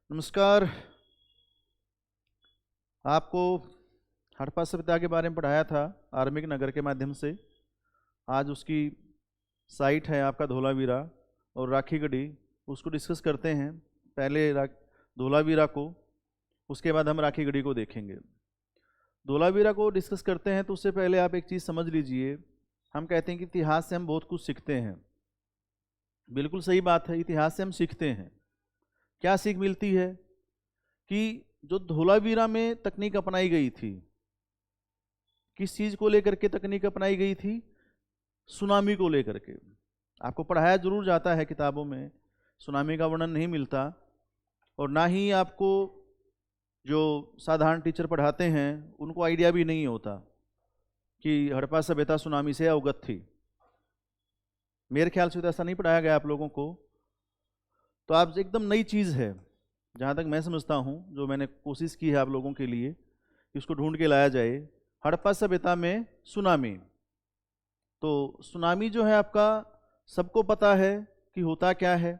नमस्कार। आपको हड़प्पा सभ्यता के बारे में पढ़ाया था आर्मिक नगर के माध्यम से। आज उसकी साइट है आपका धोलावीरा और राखीगढ़ी, उसको डिस्कस करते हैं। पहले धोलावीरा को, उसके बाद हम राखीगढ़ी को देखेंगे। धोलावीरा को डिस्कस करते हैं तो उससे पहले आप एक चीज़ समझ लीजिए। हम कहते हैं कि इतिहास से हम बहुत कुछ सीखते हैं। बिल्कुल सही बात है, इतिहास से हम सीखते हैं। क्या सीख मिलती है कि जो धोलावीरा में तकनीक अपनाई गई थी, किस चीज़ को लेकर के तकनीक अपनाई गई थी? सुनामी को लेकर के। आपको पढ़ाया जरूर जाता है किताबों में, सुनामी का वर्णन नहीं मिलता, और ना ही आपको जो साधारण टीचर पढ़ाते हैं उनको आइडिया भी नहीं होता कि हड़प्पा सभ्यता सुनामी से अवगत थी। मेरे ख्याल से तो ऐसा नहीं पढ़ाया गया आप लोगों को। तो आप एकदम नई चीज़ है जहाँ तक मैं समझता हूँ, जो मैंने कोशिश की है आप लोगों के लिए कि उसको ढूंढ के लाया जाए। हड़प्पा सभ्यता में सुनामी। तो सुनामी जो है आपका सबको पता है कि होता क्या है,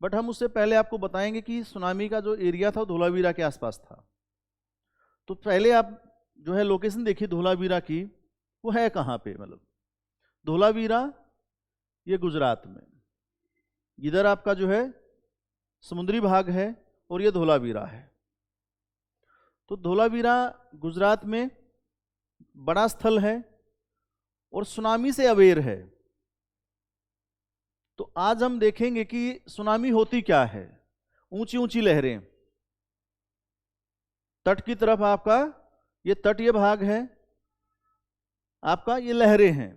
बट हम उससे पहले आपको बताएंगे कि सुनामी का जो एरिया था वो धोलावीरा के आसपास था। तो पहले आप जो है लोकेशन देखिए धोलावीरा की, वो है कहाँ पे? मतलब धोलावीरा ये गुजरात में, इधर आपका जो है समुद्री भाग है और ये धोलावीरा है। तो धोलावीरा गुजरात में बड़ा स्थल है और सुनामी से अवेयर है। तो आज हम देखेंगे कि सुनामी होती क्या है। ऊंची ऊंची लहरें, तट की तरफ आपका ये तटीय भाग है, आपका ये लहरें हैं,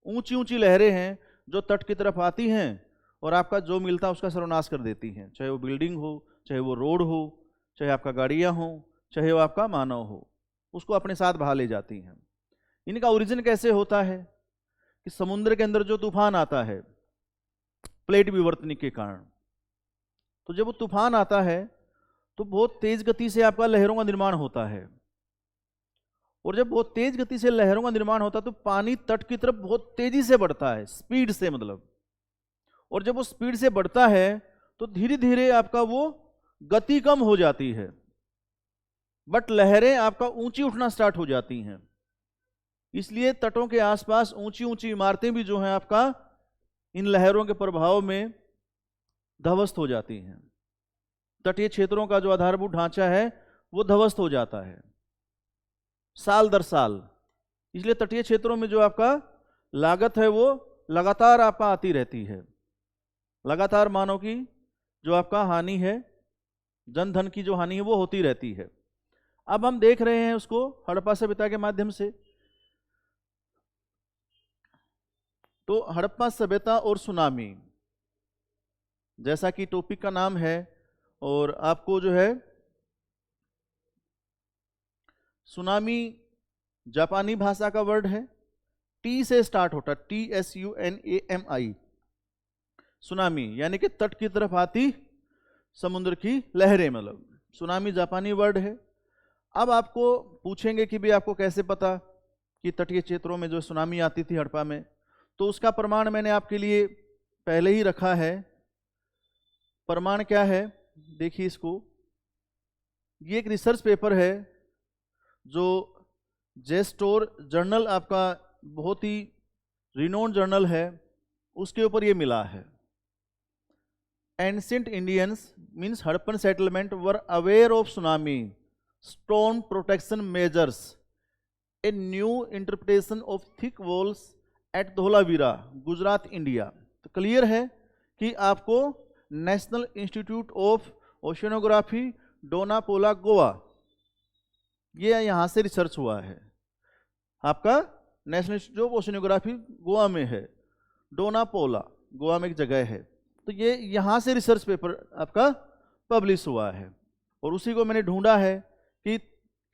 ऊंची ऊंची लहरें हैं जो तट की तरफ आती हैं और आपका जो मिलता है उसका सर्वनाश कर देती हैं। चाहे वो बिल्डिंग हो, चाहे वो रोड हो, चाहे आपका गाड़ियाँ हो, चाहे वो आपका मानव हो, उसको अपने साथ बहा ले जाती हैं। इनका ओरिजिन कैसे होता है कि समुद्र के अंदर जो तूफान आता है प्लेट विवर्तन के कारण, तो जब वो तूफान आता है तो बहुत तेज गति से आपका लहरों का निर्माण होता है, और जब बहुत तेज गति से लहरों का निर्माण होता है तो पानी तट की तरफ बहुत तेजी से बढ़ता है, स्पीड से मतलब। और जब वो स्पीड से बढ़ता है तो धीरे धीरे आपका वो गति कम हो जाती है, बट लहरें आपका ऊंची उठना स्टार्ट हो जाती हैं। इसलिए तटों के आसपास ऊंची ऊंची इमारतें भी जो हैं आपका इन लहरों के प्रभाव में ध्वस्त हो जाती हैं। तटीय क्षेत्रों का जो आधारभूत ढांचा है वो ध्वस्त हो जाता है साल दर साल। इसलिए तटीय क्षेत्रों में जो आपका लागत है वो लगातार आपका आती रहती है। लगातार मानव की जो आपका हानि है, जन धन की जो हानि है वो होती रहती है। अब हम देख रहे हैं उसको हड़प्पा सभ्यता के माध्यम से। तो हड़प्पा सभ्यता और सुनामी, जैसा कि टॉपिक का नाम है, और आपको जो है सुनामी जापानी भाषा का वर्ड है, टी से स्टार्ट होता, TSUNAMI। सुनामी यानी कि तट की तरफ आती समुद्र की लहरें, मतलब सुनामी जापानी वर्ड है। अब आपको पूछेंगे कि भी आपको कैसे पता कि तटीय क्षेत्रों में जो सुनामी आती थी हड़प्पा में, तो उसका प्रमाण मैंने आपके लिए पहले ही रखा है। प्रमाण क्या है देखिए इसको। ये एक रिसर्च पेपर है जो जेस्टोर जर्नल, आपका बहुत ही रिनोन्ड जर्नल है, उसके ऊपर ये मिला है। Ancient Indians means Harappan settlement were aware of tsunami storm protection measures, a new interpretation of thick walls at Dholavira, Gujarat, India. तो क्लियर है कि आपको national institute of oceanography, Donapaula, Goa, ये यहाँ से रिसर्च हुआ है। आपका national institute of oceanography Goa में है, डोनापोला गोवा में एक जगह है। तो ये यहाँ से रिसर्च पेपर आपका पब्लिश हुआ है, और उसी को मैंने ढूंढा है कि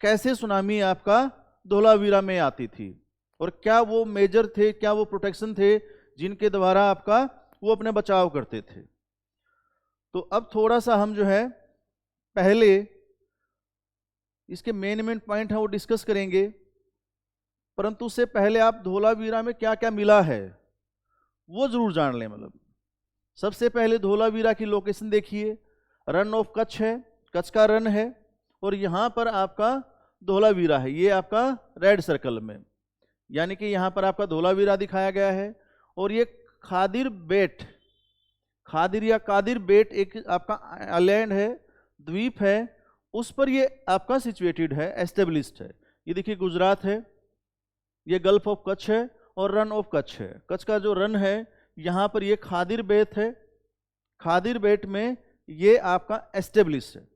कैसे सुनामी आपका धोलावीरा में आती थी और क्या वो मेजर थे, क्या वो प्रोटेक्शन थे जिनके द्वारा आपका वो अपने बचाव करते थे। तो अब थोड़ा सा हम जो है पहले इसके मेन पॉइंट है वो डिस्कस करेंगे, परंतु उससे पहले आप धोलावीरा में क्या क्या मिला है वो जरूर जान लें। मतलब सबसे पहले धोलावीरा की लोकेशन देखिए, रन ऑफ कच्छ है, कच्छ का रन है, और यहाँ पर आपका धोलावीरा है, ये आपका रेड सर्कल में, यानी कि यहाँ पर आपका धोलावीरा दिखाया गया है। और ये खादिर बेट, खादिर या कादिर बेट एक आपका आइलैंड है, द्वीप है, उस पर ये आपका सिचुएटेड है, एस्टेब्लिश्ड है। ये देखिए गुजरात है, ये गल्फ ऑफ कच्छ है और रन ऑफ कच्छ है। कच्छ का जो रन है यहाँ पर ये खादिर बेट है, खादिर बेट में ये आपका एस्टेब्लिश है।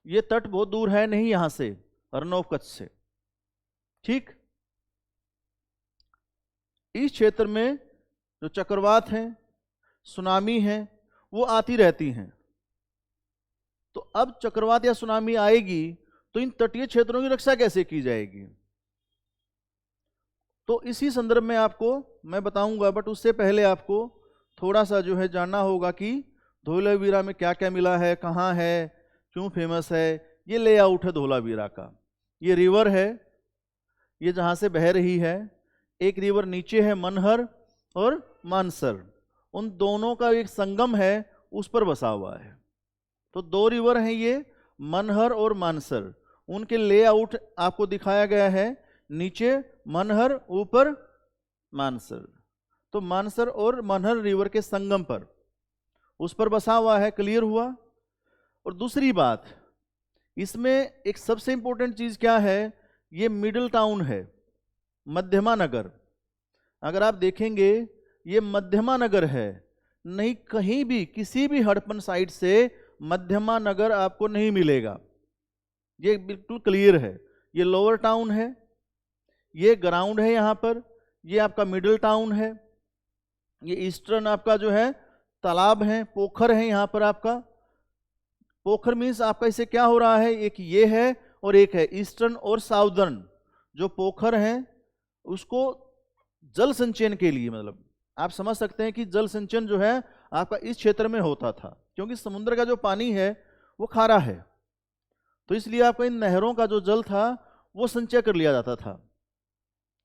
ये तट बहुत दूर है नहीं यहाँ से, रन ऑफ कच्छ से, ठीक। इस क्षेत्र में जो चक्रवात है, सुनामी है, वो आती रहती हैं। तो अब चक्रवात या सुनामी आएगी तो इन तटीय क्षेत्रों की रक्षा कैसे की जाएगी, तो इसी संदर्भ में आपको मैं बताऊंगा। बट उससे पहले आपको थोड़ा सा जो है जानना होगा कि धोलावीरा में क्या क्या मिला है, कहाँ है, क्यों फेमस है। ये लेआउट है धोलावीरा का, ये रिवर है, ये जहाँ से बह रही है। एक रिवर नीचे है मनहर और मानसर, उन दोनों का एक संगम है, उस पर बसा हुआ है। तो दो रिवर हैं ये, मनहर और मानसर, उनके लेआउट आपको दिखाया गया है। नीचे मनहर, ऊपर मानसर। तो मानसर और मनहर रिवर के संगम पर, उस पर बसा हुआ है। क्लियर हुआ। और दूसरी बात, इसमें एक सबसे इंपॉर्टेंट चीज क्या है, ये मिडिल टाउन है, मध्यमा नगर। अगर आप देखेंगे ये मध्यमा नगर है, नहीं कहीं भी किसी भी हड़प्पन साइट से मध्यमा नगर आपको नहीं मिलेगा, ये बिल्कुल क्लियर है। ये लोअर टाउन है, ये ग्राउंड है यहाँ पर, ये आपका मिडिल टाउन है, ये ईस्टर्न आपका जो है तालाब है, पोखर है यहाँ पर आपका। पोखर मीन्स आपका इससे क्या हो रहा है, एक ये है और एक है ईस्टर्न और साउदर्न। जो पोखर है उसको जल संचयन के लिए, मतलब आप समझ सकते हैं कि जल संचयन जो है आपका इस क्षेत्र में होता था, क्योंकि समुद्र का जो पानी है वो खारा है, तो इसलिए आपका इन नहरों का जो जल था वो संचय कर लिया जाता था,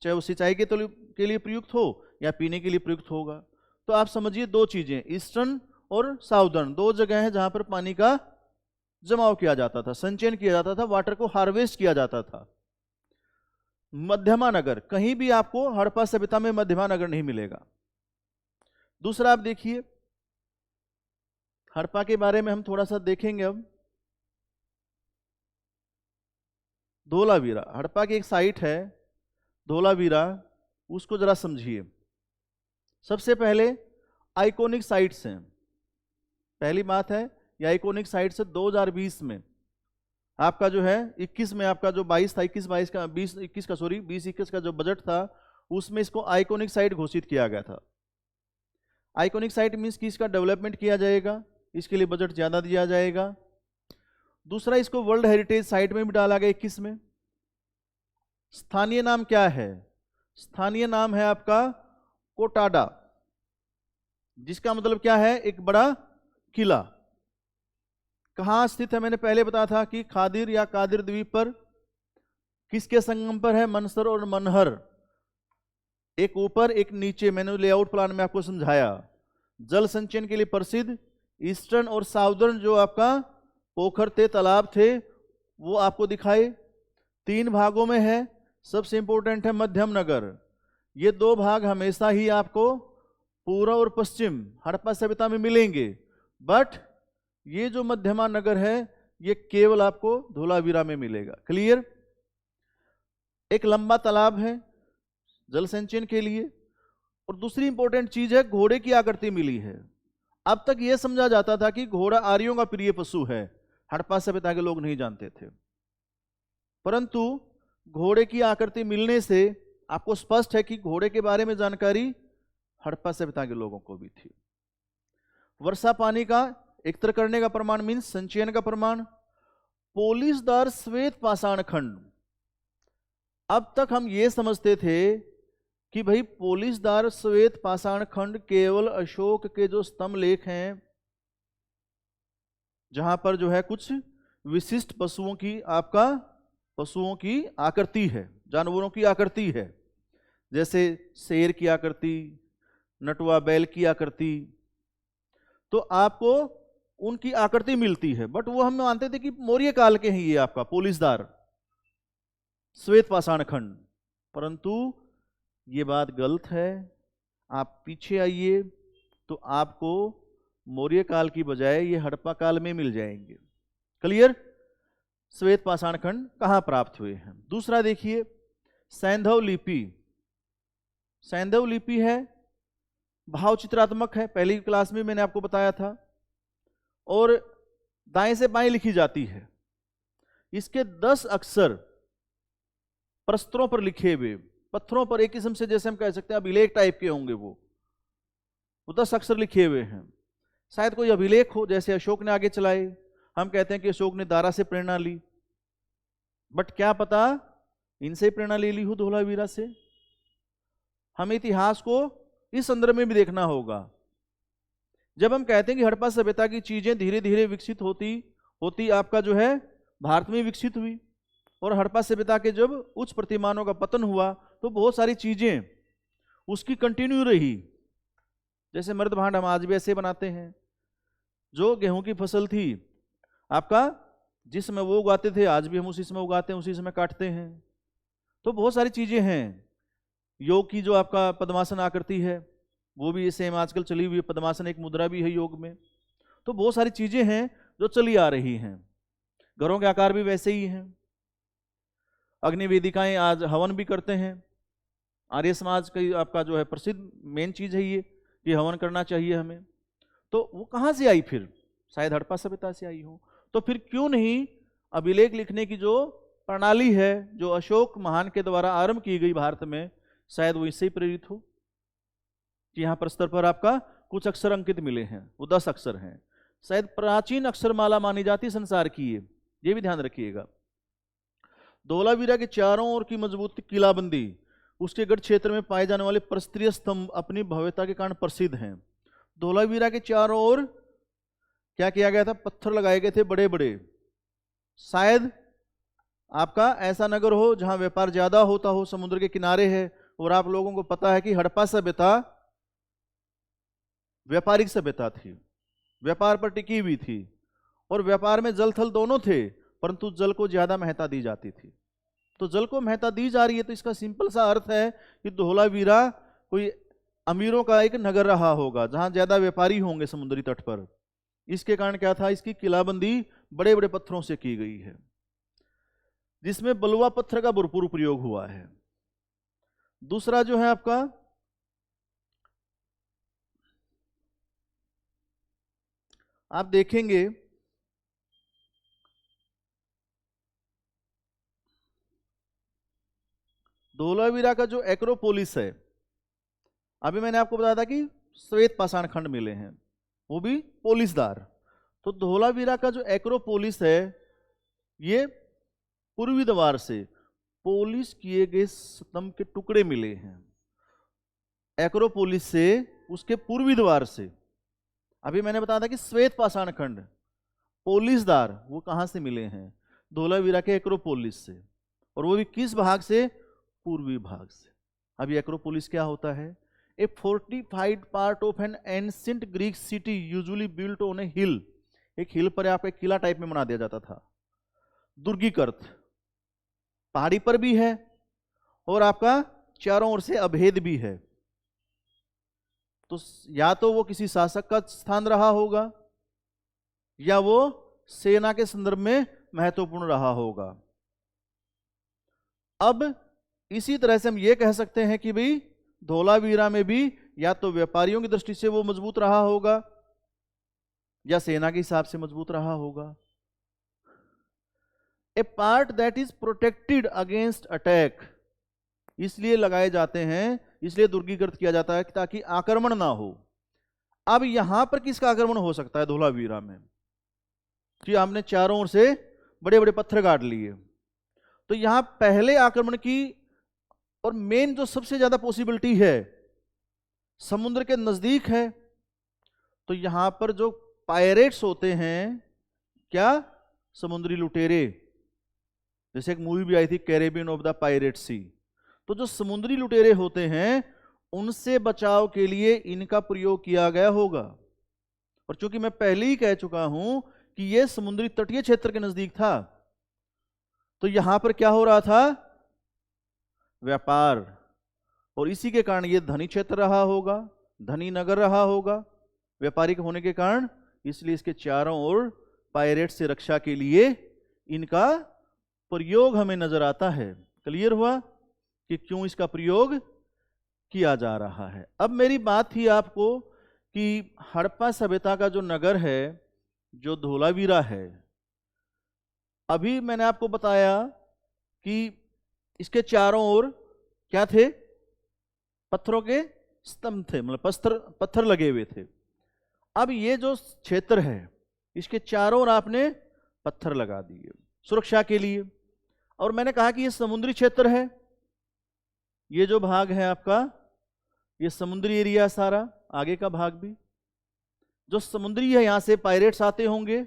चाहे वो सिंचाई के लिए प्रयुक्त हो या पीने के लिए प्रयुक्त होगा। तो आप समझिए दो चीजें, ईस्टर्न और साउदर्न, दो जगह हैं जहां पर पानी का जमाव किया जाता था, संचयन किया जाता था, वाटर को हार्वेस्ट किया जाता था। मध्यमा नगर, कहीं भी आपको हड़प्पा सभ्यता में मध्यमा नगर नहीं मिलेगा। दूसरा आप देखिए, हड़प्पा के बारे में हम थोड़ा सा देखेंगे अब। धोलावीरा, हड़प्पा की एक साइट है धोलावीरा, उसको जरा समझिए। सबसे पहले आइकॉनिक साइट्स हैं। पहली बात है ये आइकॉनिक साइट्स है 2020 में आपका जो है 21 में आपका जो 22 था, 21 का 20-21 का जो बजट था उसमें इसको आइकॉनिक साइट घोषित किया गया था। आइकॉनिक साइट मीन्स कि इसका डेवलपमेंट किया जाएगा, इसके लिए बजट ज़्यादा दिया जाएगा। दूसरा, इसको वर्ल्ड हेरिटेज साइट में भी डाला गया 21 में। स्थानीय नाम क्या है, स्थानीय नाम है आपका कोटाडा, जिसका मतलब क्या है, एक बड़ा किला। कहाँ स्थित है, मैंने पहले बताया था कि खादिर या कादिर द्वीप पर। किसके संगम पर है, मनसर और मनहर, एक ऊपर एक नीचे। मैंने लेआउट प्लान में आपको समझाया। जल संचयन के लिए प्रसिद्ध ईस्टर्न और साउदर्न जो आपका पोखर थे, तालाब थे, वो आपको दिखाए। 3 भागों में है। सबसे इंपॉर्टेंट है मध्यम नगर। ये 2 भाग हमेशा ही आपको पूर्व और पश्चिम हड़प्पा सभ्यता में मिलेंगे, बट ये जो मध्यमा नगर है ये केवल आपको धोलावीरा में मिलेगा। क्लियर। एक लंबा तालाब है जल संचयन के लिए, और दूसरी इंपॉर्टेंट चीज है घोड़े की आकृति मिली है। अब तक यह समझा जाता था कि घोड़ा आर्यों का प्रिय पशु है, हड़प्पा सभ्यता के लोग नहीं जानते थे, परंतु घोड़े की आकृति मिलने से आपको स्पष्ट है कि घोड़े के बारे में जानकारी हड़प्पा सभ्यता के लोगों को भी थी। वर्षा पानी का एकत्र करने का प्रमाण मीन्स संचयन का प्रमाण। पोलिसदार श्वेत पाषाण खंड, अब तक हम ये समझते थे कि भाई पोलिसदार श्वेत पाषाण खंड केवल अशोक के जो स्तंभ लेख हैं, जहां पर जो है कुछ विशिष्ट पशुओं की आकृति है, जानवरों की आकृति है, जैसे शेर की आकृति, नटुआ बैल की आकृति। तो आपको उनकी आकृति मिलती है, बट वो हम मानते थे कि मौर्य काल के हैं ये आपका पोलिसदार श्वेत पाषाण खंड, परंतु ये बात गलत है। आप पीछे आइए तो आपको मौर्य काल की बजाय ये हड़प्पा काल में मिल जाएंगे। क्लियर? श्वेत पाषाण खंड कहाँ प्राप्त हुए हैं। दूसरा देखिए सैंधव लिपि। सैंधव लिपि है, भाव चित्रात्मक है, पहली क्लास में मैंने आपको बताया था, और दाएं से बाएं लिखी जाती है। इसके 10 अक्षर प्रस्तरों पर लिखे हुए, पत्थरों पर एक किस्म से जैसे हम कह सकते हैं अभिलेख टाइप के होंगे, वो 10 अक्षर लिखे हुए हैं। शायद कोई अभिलेख हो, जैसे अशोक ने आगे चलाए, हम कहते हैं कि अशोक ने दारा से प्रेरणा ली, बट क्या पता इनसे प्रेरणा ले ली हो, धोलावीरा से। हमें इतिहास को इस संदर्भ में भी देखना होगा। जब हम कहते हैं कि हड़प्पा सभ्यता की चीजें धीरे धीरे विकसित होती आपका जो है भारत में विकसित हुई, और हड़प्पा सभ्यता के जब उच्च प्रतिमानों का पतन हुआ तो बहुत सारी चीजें उसकी कंटिन्यू रही। जैसे मर्द भांड हम आज भी ऐसे बनाते हैं। जो गेहूं की फसल थी आपका, जिस समय वो उगाते थे, आज भी हम उसी समय उगाते हैं, उसी समय काटते हैं। तो बहुत सारी चीजें हैं। योग की जो आपका पद्मासन आकृति है वो भी सेम आजकल चली हुई है, पद्मासन एक मुद्रा भी है योग में। तो बहुत सारी चीजें हैं जो चली आ रही हैं। घरों के आकार भी वैसे ही हैं। अग्नि वेदिकाएं आज हवन भी करते हैं। आर्य समाज का आपका जो है प्रसिद्ध मेन चीज है ये कि हवन करना चाहिए हमें। तो वो कहाँ से आई फिर? शायद हड़प्पा सभ्यता से आई हो। तो फिर क्यों नहीं अभिलेख लिखने की जो प्रणाली है जो अशोक महान के द्वारा आरंभ की गई भारत में, शायद वो इससे ही प्रेरित हो कि यहाँ प्रस्तर पर आपका कुछ अक्षर अंकित मिले हैं, वो 10 अक्षर हैं। शायद प्राचीन अक्षरमाला मानी जाती संसार की, ये भी ध्यान रखिएगा। धोलावीरा के चारों ओर की मजबूत किलाबंदी, उसके गढ़ क्षेत्र में पाए जाने वाले प्रस्तरीय स्तंभ अपनी भव्यता के कारण प्रसिद्ध हैं। धोलावीरा के चारों ओर क्या किया गया था? पत्थर लगाए गए थे बड़े बड़े। शायद आपका ऐसा नगर हो जहां व्यापार ज्यादा होता हो, समुद्र के किनारे है, और आप लोगों को पता है कि हड़प्पा सभ्यता व्यापारिक सभ्यता थी, व्यापार पर टिकी हुई थी, और व्यापार में जल थल दोनों थे, परंतु जल को ज्यादा महत्ता दी जाती थी। तो जल को महत्ता दी जा रही है तो इसका सिंपल सा अर्थ है कि धोलावीरा कोई अमीरों का एक नगर रहा होगा जहां ज्यादा व्यापारी होंगे समुद्री तट पर। इसके कारण क्या था? इसकी किलाबंदी बड़े बड़े पत्थरों से की गई है, जिसमें बलुआ पत्थर का भरपूर प्रयोग हुआ है। दूसरा जो है आपका आप देखेंगे धोलावीरा का जो एक्रोपोलिस है, अभी मैंने आपको बताया था कि श्वेत पाषाण खंड मिले हैं, वो भी पोलिसदार। तो धोलावीरा का जो एक्रोपोलिस है ये पूर्वी द्वार से पोलिश किए गए स्तंभ के टुकड़े मिले हैं। एक्रोपोलिस से उसके पूर्वी द्वार से। अभी मैंने बताया था कि श्वेत पाषाण खंड पोलिसदार वो कहां से मिले हैं? धोलावीरा के एक्रोपोलिस से, और वो भी किस भाग से? पूर्वी भाग से। अभी एक्रोपोलिस क्या होता है? A fortified part of an ancient Greek city usually built on a hill. एक हिल पर आपका एक किला टाइप में बना दिया जाता था। दुर्गीकृत, पहाड़ी पर भी है और आपका चारों ओर से अभेद भी है। तो या तो वो किसी शासक का स्थान रहा होगा या वो सेना के संदर्भ में महत्वपूर्ण रहा होगा। अब इसी तरह से हम ये कह सकते हैं कि भाई धोलावीरा में भी या तो व्यापारियों की दृष्टि से वो मजबूत रहा होगा या सेना के हिसाब से मजबूत रहा होगा। A part that is protected against attack, इसलिए लगाए जाते हैं, इसलिए दुर्गीकृत किया जाता है ताकि आक्रमण ना हो। अब यहां पर किसका आक्रमण हो सकता है धोलावीरा में? कि हमने चारों ओर से बड़े बड़े पत्थर गाड़ लिए, तो यहां पहले आक्रमण की और मेन जो सबसे ज्यादा पॉसिबिलिटी है समुद्र के नजदीक है। तो यहां पर जो पायरेट्स होते हैं, क्या? समुद्री लुटेरे। जैसे एक मूवी भी आई थी कैरेबियन ऑफ द पायरेट सी। तो जो समुद्री लुटेरे होते हैं उनसे बचाव के लिए इनका प्रयोग किया गया होगा। और चूंकि मैं पहले ही कह चुका हूं कि यह समुद्री तटीय क्षेत्र के नजदीक था, तो यहां पर क्या हो रहा था? व्यापार। और इसी के कारण यह धनी क्षेत्र रहा होगा, धनी नगर रहा होगा व्यापारिक होने के कारण। इसलिए इसके चारों ओर पायरेट से रक्षा के लिए इनका प्रयोग हमें नजर आता है। क्लियर हुआ कि क्यों इसका प्रयोग किया जा रहा है। अब मेरी बात थी आपको कि हड़प्पा सभ्यता का जो नगर है, जो धोलावीरा है, अभी मैंने आपको बताया कि इसके चारों ओर क्या थे? पत्थरों के स्तंभ थे, मतलब पत्थर लगे हुए थे। अब ये जो क्षेत्र है, इसके चारों ओर आपने पत्थर लगा दिए सुरक्षा के लिए। और मैंने कहा कि ये समुद्री क्षेत्र है, ये जो भाग है आपका, ये समुद्री एरिया सारा, आगे का भाग भी जो समुद्री है, यहां से पायरेट्स आते होंगे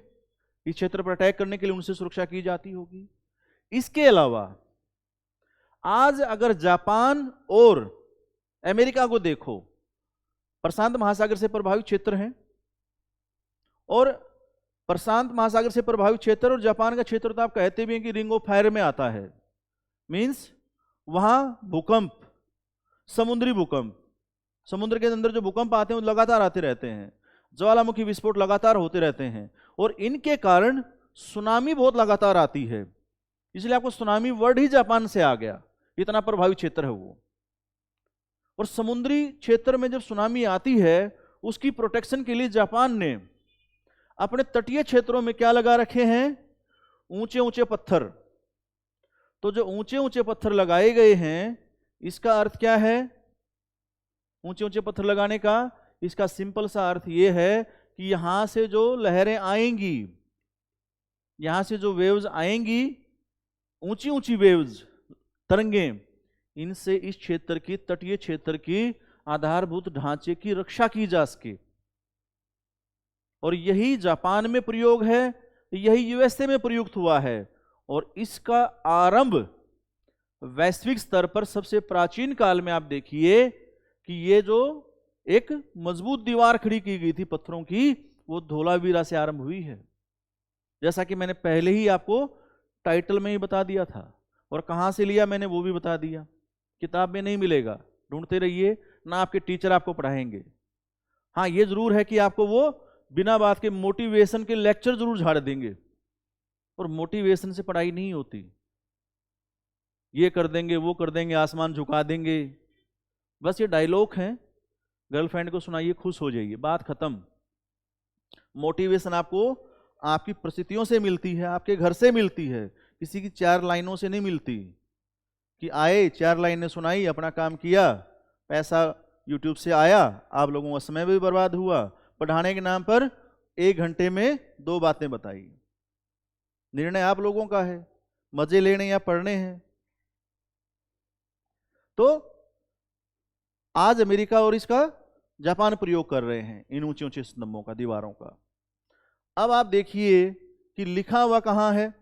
इस क्षेत्र पर अटैक करने के लिए, उनसे सुरक्षा की जाती होगी। इसके अलावा आज अगर जापान और अमेरिका को देखो, प्रशांत महासागर से प्रभावित क्षेत्र हैं, और प्रशांत महासागर से प्रभावित क्षेत्र और जापान का क्षेत्र तो आप कहते भी हैं कि रिंग ऑफ फायर में आता है। मींस वहां भूकंप, समुद्री भूकंप, समुद्र के अंदर जो भूकंप आते हैं वो लगातार आते रहते हैं, ज्वालामुखी विस्फोट लगातार होते रहते हैं, और इनके कारण सुनामी बहुत लगातार आती है। इसलिए आपको सुनामी वर्ड ही जापान से आ गया, इतना प्रभावित क्षेत्र है वो। और समुद्री क्षेत्र में जब सुनामी आती है, उसकी प्रोटेक्शन के लिए जापान ने अपने तटीय क्षेत्रों में क्या लगा रखे हैं? ऊंचे ऊंचे पत्थर। तो जो ऊंचे ऊंचे पत्थर लगाए गए हैं, इसका अर्थ क्या है? ऊंचे ऊंचे पत्थर लगाने का इसका सिंपल सा अर्थ यह है कि यहां से जो लहरें आएंगी, यहां से जो वेव्स आएंगी, ऊंची ऊंची वेव्स, तरंगें, इनसे इस क्षेत्र की, तटीय क्षेत्र की आधारभूत ढांचे की रक्षा की जा सके। और यही जापान में प्रयोग है, यही यूएसए में प्रयुक्त हुआ है, और इसका आरंभ वैश्विक स्तर पर सबसे प्राचीन काल में आप देखिए कि ये जो एक मजबूत दीवार खड़ी की गई थी पत्थरों की, वो धोलावीरा से आरंभ हुई है। जैसा कि मैंने पहले ही आपको टाइटल में ही बता दिया था, और कहां से लिया मैंने वो भी बता दिया। किताब में नहीं मिलेगा, ढूंढते रहिए, ना आपके टीचर आपको पढ़ाएंगे। हाँ, ये जरूर है कि आपको वो बिना बात के मोटिवेशन के लेक्चर जरूर झाड़ देंगे, और मोटिवेशन से पढ़ाई नहीं होती। ये कर देंगे, वो कर देंगे, आसमान झुका देंगे, बस ये डायलॉग हैं। गर्लफ्रेंड को सुनाइए, खुश हो जाइए, बात खत्म। मोटिवेशन आपको आपकी परिस्थितियों से मिलती है, आपके घर से मिलती है, किसी की 4 लाइनों से नहीं मिलती कि आए 4 लाइनें सुनाई, अपना काम किया, पैसा यूट्यूब से आया, आप लोगों का समय भी बर्बाद हुआ, पढ़ाने के नाम पर 1 घंटे में 2 बातें बताई। निर्णय आप लोगों का है, मजे लेने या पढ़ने हैं। तो आज अमेरिका और इसका जापान प्रयोग कर रहे हैं इन ऊंचे ऊंचे स्तंभों का, दीवारों का। अब आप देखिए कि लिखा हुआ कहां है,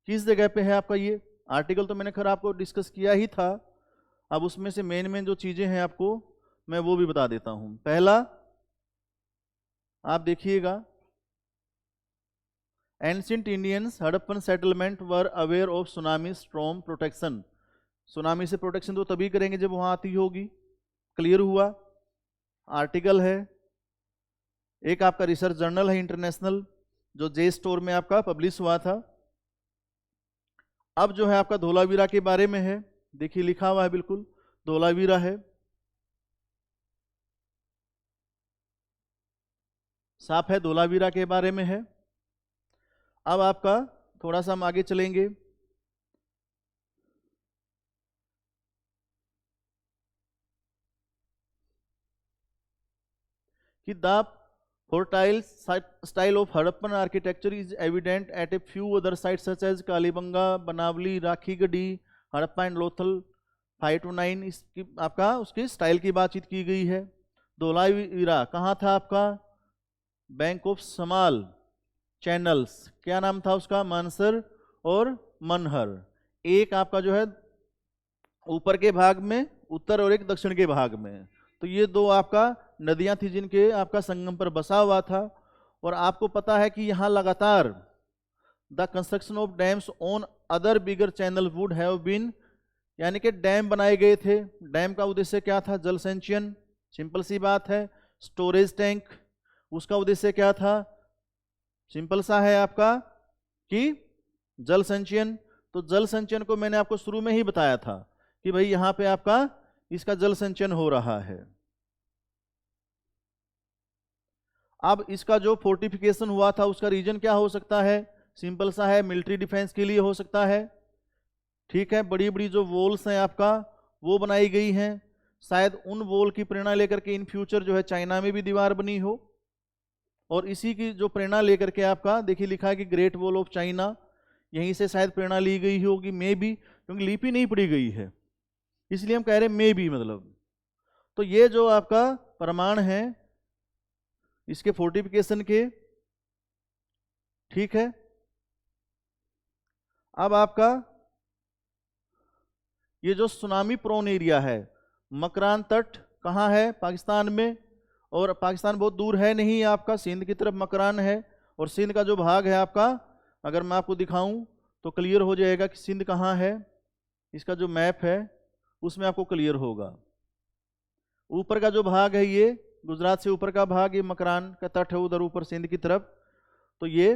किस जगह पे है आपका ये आर्टिकल। तो मैंने खैर आपको डिस्कस किया ही था। अब उसमें से मेन जो चीजें हैं आपको मैं वो भी बता देता हूं। पहला आप देखिएगा, ancient Indians Harappan settlement were aware of tsunami storm protection. Tsunami से प्रोटेक्शन तो तभी करेंगे जब वहां आती होगी। क्लियर हुआ? आर्टिकल है, एक आपका रिसर्च जर्नल है इंटरनेशनल, जो जे स्टोर में आपका पब्लिश हुआ था। अब जो है आपका धोलावीरा के बारे में है, देखिए लिखा हुआ है बिल्कुल, धोलावीरा है, साफ है, धोलावीरा के बारे में है। अब आपका थोड़ा सा हम आगे चलेंगे, कि the fertile style of Harappan architecture is evident at a few other sites such as Kalibangan, Banawali, Rakhigarhi, Harappa and Lothal 5 to 9। इसकी आपका उसकी स्टाइल की बातचीत की गई है। धोलावीरा कहाँ था आपका? बैंक ऑफ समाल चैनल्स, क्या नाम था उसका? मानसर और मनहर। एक आपका जो है ऊपर के भाग में उत्तर और एक दक्षिण के भाग में, तो ये 2 आपका नदियां थी जिनके आपका संगम पर बसा हुआ था। और आपको पता है कि यहाँ लगातार the construction of dams on other bigger channel would have been, यानी कि डैम बनाए गए थे। डैम का उद्देश्य क्या था? जल संचयन, सिंपल सी बात है। स्टोरेज टैंक, उसका उद्देश्य क्या था? सिंपल सा है आपका कि जल संचयन। तो जल संचयन को मैंने आपको शुरू में ही बताया था कि भाई यहां पे आपका इसका जल संचयन हो रहा है। अब इसका जो फोर्टिफिकेशन हुआ था उसका रीजन क्या हो सकता है? सिंपल सा है, मिलिट्री डिफेंस के लिए हो सकता है। ठीक है, बड़ी बड़ी जो वॉल्स हैं आपका वो बनाई गई हैं। शायद उन वॉल की प्रेरणा लेकर के इन फ्यूचर जो है चाइना में भी दीवार बनी हो, और इसी की जो प्रेरणा लेकर के आपका देखिए लिखा है कि ग्रेट वॉल ऑफ चाइना, यहीं से शायद प्रेरणा ली गई होगी, मे बी, क्योंकि लिपि नहीं पड़ी गई है इसलिए हम कह रहे हैं मे बी, मतलब। तो ये जो आपका प्रमाण है इसके फोर्टिफिकेशन के, ठीक है। अब आपका ये जो सुनामी प्रोन एरिया है, मकरान तट कहाँ है? पाकिस्तान में। और पाकिस्तान बहुत दूर है नहीं, आपका सिंध की तरफ मकरान है। और सिंध का जो भाग है आपका, अगर मैं आपको दिखाऊं तो क्लियर हो जाएगा कि सिंध कहाँ है। इसका जो मैप है उसमें आपको क्लियर होगा। ऊपर का जो भाग है ये गुजरात से ऊपर का भाग, ये मकरान का तट है उधर ऊपर सिंध की तरफ। तो ये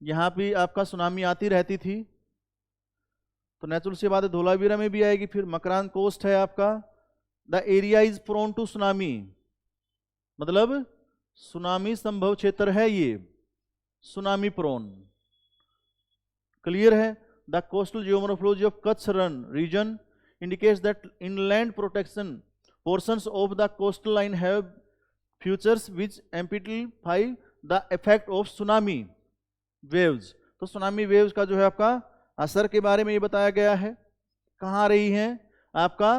यहाँ भी आपका सुनामी आती रहती थी, तो नेचुरल सी बात है धोलावीरा में भी आएगी। फिर मकरान कोस्ट है आपका। The area is prone to tsunami, मतलब सुनामी संभव क्षेत्र है ये, सुनामी प्रोन, क्लियर है। The coastal geomorphology of Kutch Rann region indicates that inland protection portions of the coastline have features which amplify the effect of tsunami waves। तो tsunami waves का जो है आपका असर के बारे में ये बताया गया है। कहाँ रही है? आपका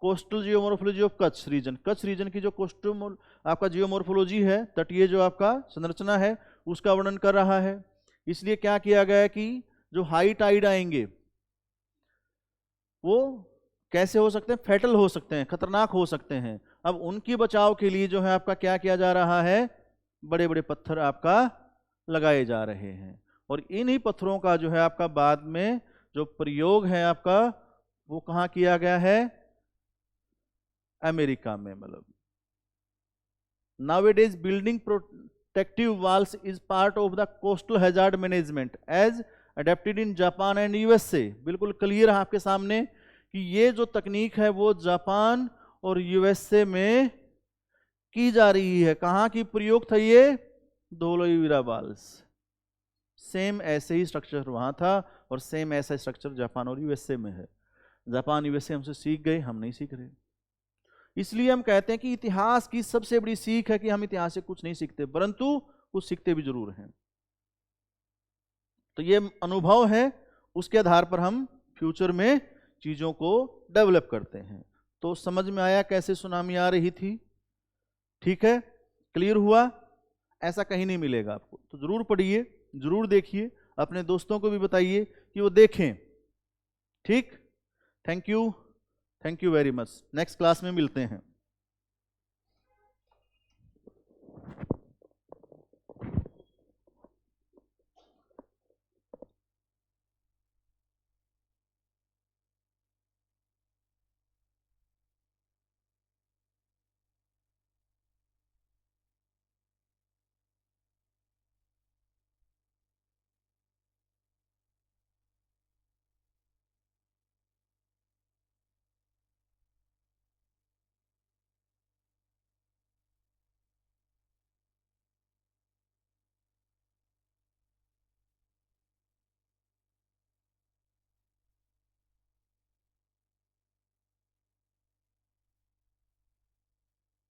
coastal geomorphology of Kutch region, Kutch region की जो कोस्टल आपका जियोमोर्फोलॉजी है, तटीय जो आपका संरचना है उसका वर्णन कर रहा है। इसलिए क्या किया गया है कि जो हाई टाइड आएंगे वो कैसे हो सकते हैं? फैटल हो सकते हैं, खतरनाक हो सकते हैं। अब उनकी बचाव के लिए जो है आपका क्या किया जा रहा है? बड़े बड़े पत्थर आपका लगाए जा रहे हैं। और इन्हीं पत्थरों का जो है आपका बाद में जो प्रयोग है आपका वो कहाँ किया गया है? अमेरिका में। मतलब nowadays building protective walls is part of the coastal hazard management as adapted in Japan and USA. बिल्कुल क्लियर है आपके सामने कि ये जो तकनीक है वो जापान और यूएसए में की जा रही है। कहाँ की प्रयोग था ये? धोलावीरा वॉल्स। सेम ऐसे ही स्ट्रक्चर वहाँ था और सेम ऐसा स्ट्रक्चर जापान और यूएसए में है। जापान यूएसए हमसे सीख गए, हम नहीं सीख रहे। इसलिए हम कहते हैं कि इतिहास की सबसे बड़ी सीख है कि हम इतिहास से कुछ नहीं सीखते, परंतु कुछ सीखते भी जरूर हैं। तो ये अनुभव है, उसके आधार पर हम फ्यूचर में चीजों को डेवलप करते हैं। तो समझ में आया कैसे सुनामी आ रही थी? ठीक है, क्लियर हुआ? ऐसा कहीं नहीं मिलेगा आपको, तो जरूर पढ़िए, जरूर देखिए, अपने दोस्तों को भी बताइए कि वो देखें। ठीक, thank you very much. Next class में मिलते हैं।